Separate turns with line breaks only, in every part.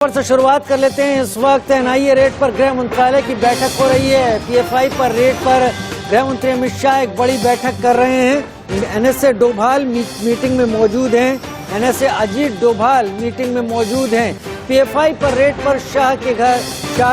से शुरुआत कर लेते हैं। इस वक्त एनआईए रेड पर गृह मंत्रालय की बैठक हो रही है। पीएफआई पर रेड पर गृह मंत्री अमित शाह एक बड़ी बैठक कर रहे हैं। एनएसए डोभाल मीटिंग में मौजूद हैं। एनएसए अजीत डोभाल मीटिंग में मौजूद हैं। पीएफआई पर रेड पर शाह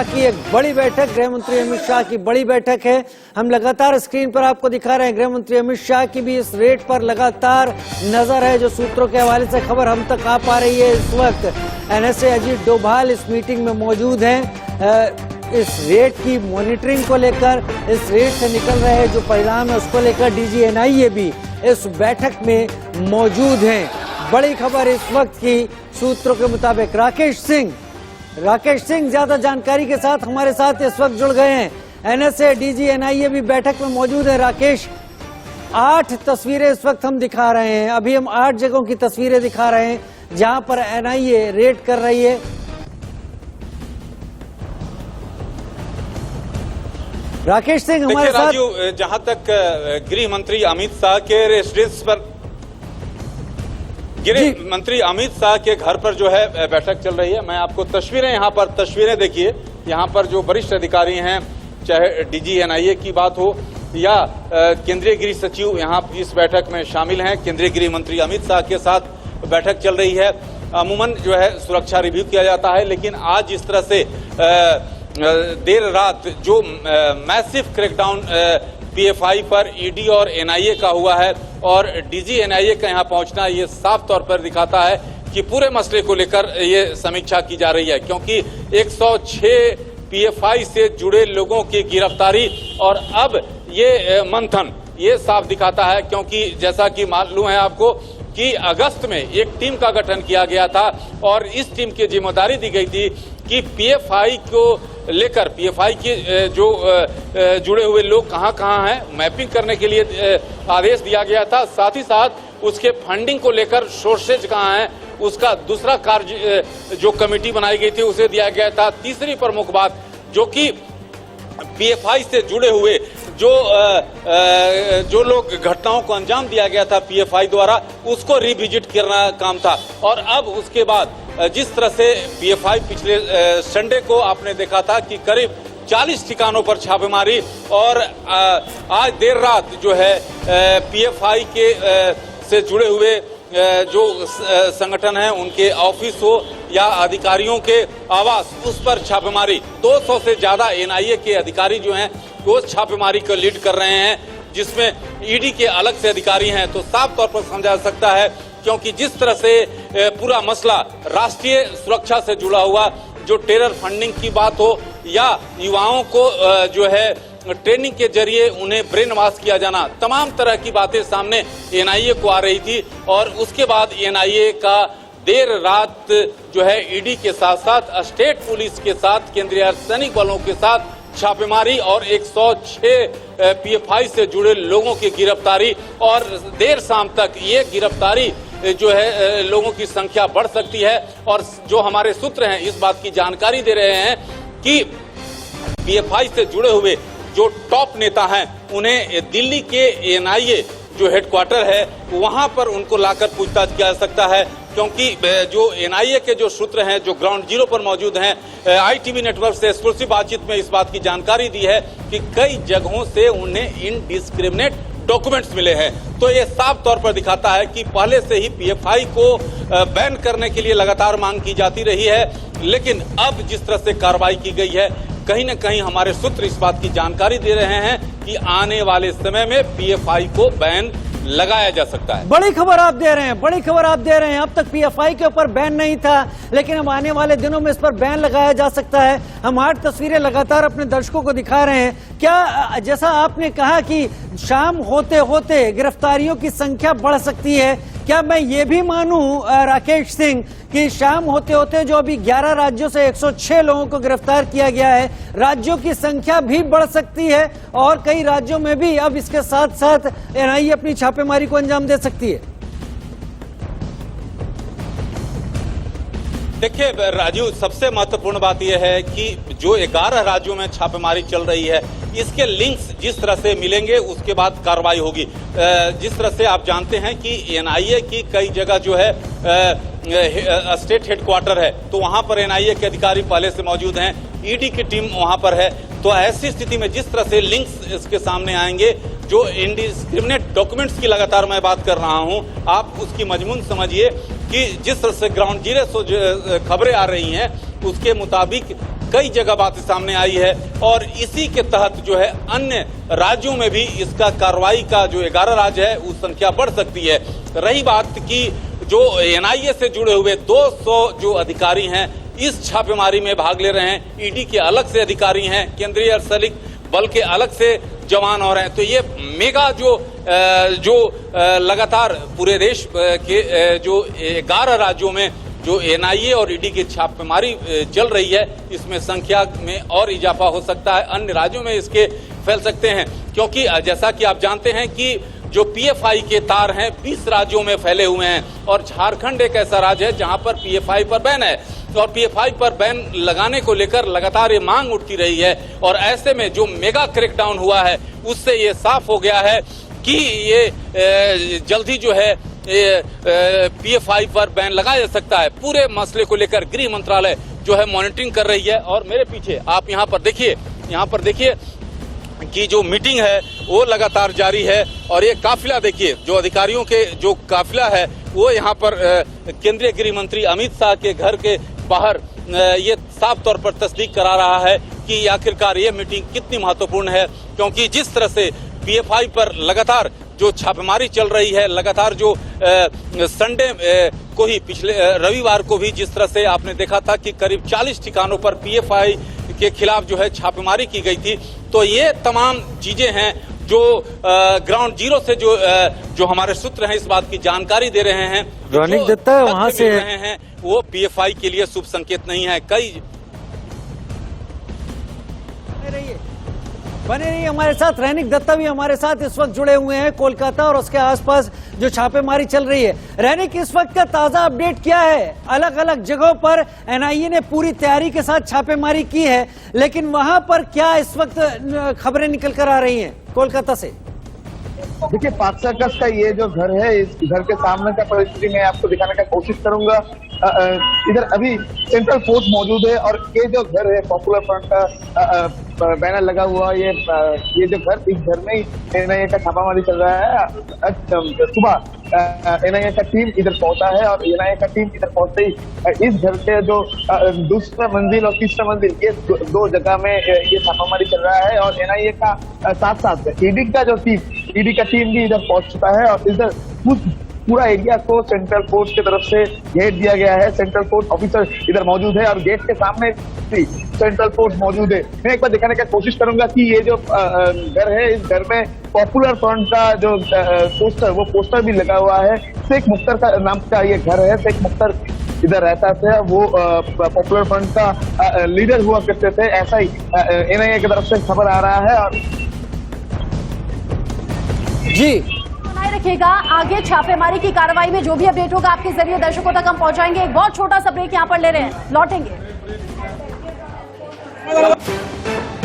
की एक बड़ी बैठक, गृह मंत्री अमित शाह की बड़ी बैठक है। हम लगातार स्क्रीन पर आपको दिखा रहे हैं। गृह मंत्री अमित शाह की भी इस रेड पर लगातार नजर है। जो सूत्रों के हवाले से खबर हम तक आ पा रही है, इस वक्त एनएसए अजीत डोभाल इस मीटिंग में मौजूद हैं। इस रेड की मॉनिटरिंग को लेकर, इस रेड से निकल रहे जो परिणाम है उसको लेकर डीजी एनआईए भी इस बैठक में मौजूद हैं। बड़ी खबर इस वक्त की सूत्रों के मुताबिक राकेश सिंह ज्यादा जानकारी के साथ हमारे साथ इस वक्त जुड़ गए हैं। एनएसए डीजी एनआईए भी बैठक में मौजूद है। राकेश, 8 तस्वीरें इस वक्त हम दिखा रहे हैं। अभी हम 8 जगहों की तस्वीरें दिखा रहे हैं जहां पर एनआईए रेड कर रही है। राकेश सिंह हमारे साथ।
जहां तक गृह मंत्री अमित शाह के रेसिडेंस पर, गृह मंत्री अमित शाह के घर पर जो है बैठक चल रही है। मैं आपको तस्वीरें देखिए। यहाँ पर जो वरिष्ठ अधिकारी हैं, चाहे डीजी एनआईए की बात हो या केंद्रीय गृह सचिव, यहाँ इस बैठक में शामिल हैं। केंद्रीय गृह मंत्री अमित शाह के साथ बैठक चल रही है। अमूमन जो है सुरक्षा रिव्यू किया जाता है, लेकिन आज इस तरह से देर रात जो मैसिव क्रैकडाउन पीएफआई पर ईडी और एनआईए का हुआ है और डीजी एनआईए का यहाँ पहुंचना, ये साफ तौर पर दिखाता है कि पूरे मसले को लेकर ये समीक्षा की जा रही है। क्योंकि 106 पीएफआई से जुड़े लोगों की गिरफ्तारी और अब ये मंथन, ये साफ दिखाता है। क्योंकि जैसा कि मालूम है आपको कि अगस्त में एक टीम का गठन किया गया था और इस टीम की जिम्मेदारी दी गई थी कि पीएफआई को लेकर, पीएफआई के जो जुड़े हुए लोग कहां हैं मैपिंग करने के लिए आदेश दिया गया था। साथ ही साथ उसके फंडिंग को लेकर सोर्सेज कहां हैं उसका दूसरा कार्य जो कमेटी बनाई गई थी उसे दिया गया था। तीसरी प्रमुख बात जो कि पीएफआई से जुड़े हुए जो लोग घटनाओं को अंजाम दिया गया था पीएफआई द्वारा, उसको रिविजिट करना काम था। और अब उसके बाद जिस तरह से पीएफआई पिछले संडे को आपने देखा था कि करीब 40 ठिकानों पर छापेमारी, और आज देर रात जो है पीएफआई के से जुड़े हुए जो संगठन हैं उनके ऑफिस हो या अधिकारियों के आवास, उस पर छापेमारी। 200 से ज्यादा एनआईए के अधिकारी जो हैं वो छापेमारी को लीड कर रहे हैं, जिसमें ईडी के अलग से अधिकारी हैं। तो साफ तौर पर समझा जा सकता है, क्योंकि जिस तरह से पूरा मसला राष्ट्रीय सुरक्षा से जुड़ा हुआ, जो टेरर फंडिंग की बात हो या युवाओं को जो है ट्रेनिंग के जरिए उन्हें ब्रेन वॉश किया जाना, तमाम तरह की बातें सामने एनआईए को आ रही थी। और उसके बाद एनआईए का देर रात जो है ईडी के साथ साथ स्टेट पुलिस के साथ, केंद्रीय अर्धसैनिक बलों के साथ छापेमारी और 106 पीएफआई से जुड़े लोगों की गिरफ्तारी, और देर शाम तक ये गिरफ्तारी जो है लोगों की संख्या बढ़ सकती है। और जो हमारे सूत्र हैं इस बात की जानकारी दे रहे हैं कि पीएफआई से जुड़े हुए जो टॉप नेता हैं उन्हें दिल्ली के एनआईए जो हेडक्वार्टर है वहां पर उनको लाकर पूछताछ किया जा सकता है। क्योंकि जो एनआईए के जो सूत्र हैं जो ग्राउंड जीरो पर मौजूद हैं, आईटीवी नेटवर्क से एक्सक्लूसिव बातचीत में इस बात की जानकारी दी है कि कई जगहों से उन्हें इनडिस्क्रिमिनेट डॉक्यूमेंट्स मिले हैं। तो ये साफ तौर पर दिखाता है कि पहले से ही पीएफआई को बैन करने के लिए लगातार मांग की जाती रही है, लेकिन अब जिस तरह से कार्रवाई की गई है, कहीं न कहीं हमारे सूत्र इस बात की जानकारी दे रहे हैं कि आने वाले समय में पीएफआई को बैन लगाया जा सकता है।
बड़ी खबर आप दे रहे हैं। अब तक पीएफआई के ऊपर बैन नहीं था, लेकिन अब आने वाले दिनों में इस पर बैन लगाया जा सकता है। हम 8 तस्वीरें लगातार अपने दर्शकों को दिखा रहे हैं। क्या जैसा आपने कहा कि शाम होते होते गिरफ्तारियों की संख्या बढ़ सकती है, क्या मैं ये भी मानूं राकेश सिंह कि शाम होते होते जो अभी 11 राज्यों से 106 लोगों को गिरफ्तार किया गया है, राज्यों की संख्या भी बढ़ सकती है और कई राज्यों में भी अब इसके साथ साथ एनआईए अपनी छापेमारी को अंजाम दे सकती है?
देखिए राजू, सबसे महत्वपूर्ण बात यह है कि जो 11 राज्यों में छापेमारी चल रही है, इसके लिंक्स जिस तरह से मिलेंगे उसके बाद कार्रवाई होगी। जिस तरह से आप जानते हैं कि एनआईए की कई जगह जो है स्टेट हेडक्वार्टर है, तो वहां पर एनआईए के अधिकारी पहले से मौजूद हैं, ईडी की टीम वहां पर है। तो ऐसी स्थिति में जिस तरह से लिंक्स इसके सामने आएंगे, जो इंडिस्क्रिमिनेट डॉक्यूमेंट्स की लगातार मैं बात कर रहा हूं, आप उसकी मजमून समझिए कि जिस तरह से ग्राउंड जीरो से खबरें आ रही हैं, उसके मुताबिक कई जगह बातें सामने आई है और इसी के तहत जो है अन्य राज्यों में भी इसका कार्रवाई का जो 11 राज्य है उस संख्या बढ़ सकती है। रही बात की जो एनआईए से जुड़े हुए 200 जो अधिकारी हैं इस छापेमारी में भाग ले रहे हैं, ईडी के अलग से अधिकारी हैं, केंद्रीय अर्धसैनिक बल के अलग से जवान और हैं। तो ये मेगा जो लगातार पूरे देश के जो 11 राज्यों में जो एनआईए और ईडी की छापेमारी चल रही है, इसमें संख्या में और इजाफा हो सकता है, अन्य राज्यों में इसके फैल सकते हैं। क्योंकि जैसा कि आप जानते हैं कि जो पीएफआई के तार हैं 20 राज्यों में फैले हुए हैं और झारखंड एक ऐसा राज्य है जहां पर पीएफआई पर बैन है और पीएफआई पर बैन लगाने को लेकर लगातार ये मांग उठती रही है। और ऐसे में जो मेगा क्रैकडाउन हुआ है उससे ये साफ हो गया है कि ये जल्दी जो है पीएफआई पर बैन लगाया जा सकता है। पूरे मसले को लेकर गृह मंत्रालय जो है मॉनिटरिंग कर रही है। और मेरे पीछे आप यहाँ पर देखिए कि जो मीटिंग है वो लगातार जारी है और ये काफिला देखिए, जो अधिकारियों के जो काफिला है वो यहाँ पर केंद्रीय गृह मंत्री अमित शाह के घर के बाहर ये साफ तौर पर तस्दीक करा रहा है कि आखिरकार ये मीटिंग कितनी महत्वपूर्ण है। क्योंकि जिस तरह से पीएफआई पर लगातार जो छापेमारी चल रही है, लगातार जो संडे को ही पिछले रविवार को भी जिस तरह से आपने देखा था कि करीब 40 ठिकानों पर पीएफआई के खिलाफ जो है छापेमारी की गई थी। तो ये तमाम चीजें हैं जो ग्राउंड जीरो से जो हमारे सूत्र हैं इस बात की जानकारी दे रहे हैं।
रौनिक दत्ता वहां से
रहे हैं वो पीएफआई के लिए शुभ संकेत नहीं है।
बने रहिए हमारे साथ। रैनिक दत्ता भी हमारे साथ इस वक्त जुड़े हुए हैं कोलकाता और उसके आसपास जो छापेमारी चल रही है। रैनिक, इस वक्त का ताजा अपडेट क्या है? अलग अलग जगहों पर एनआईए ने पूरी तैयारी के साथ छापेमारी की है, लेकिन वहां पर क्या इस वक्त खबरें निकल कर आ रही हैं कोलकाता से?
देखिए, 5 अगस्त का ये जो घर है, इस घर के सामने का परिस्थिति मैं आपको दिखाने का कोशिश करूंगा। इधर अभी सेंट्रल फोर्स मौजूद है और ये जो घर है पॉपुलर फ्रंट का बैनर लगा हुआ, ये जो घर, इस घर में ही एनआईए का छापामारी चल रहा है। सुबह एनआईए का टीम इधर पहुंचा है और एनआईए का टीम इधर पहुंचते ही इस घर के जो दूसरा मंजिल और तीसरा मंजिल, ये दो जगह में ये छापामारी चल रहा है। और एनआईए का साथ साथ ईडी का टीम भी इधर पहुंच चुका है और इधर पूरा एरिया को सेंट्रल फोर्स की तरफ से घेर दिया गया है। सेंट्रल फोर्स ऑफिसर इधर मौजूद है और गेट के सामने सेंट्रल फोर्स मौजूद है। मैं एक बार दिखाने की कोशिश करूंगा कि ये जो घर है, इस घर में पॉपुलर फ्रंट का जो पोस्टर भी लगा हुआ है। शेख मुख्तर का नाम का ये घर है। शेख मुख्तर इधर रहता था, वो पॉपुलर फ्रंट का लीडर हुआ करते थे, ऐसा ही एनआईए की तरफ से खबर आ रहा है। और
जी
बनाए रखिएगा, आगे छापेमारी की कार्रवाई में जो भी अपडेट होगा आपके जरिए दर्शकों तक हम पहुंचाएंगे। एक बहुत छोटा सा ब्रेक यहां पर ले रहे हैं, लौटेंगे।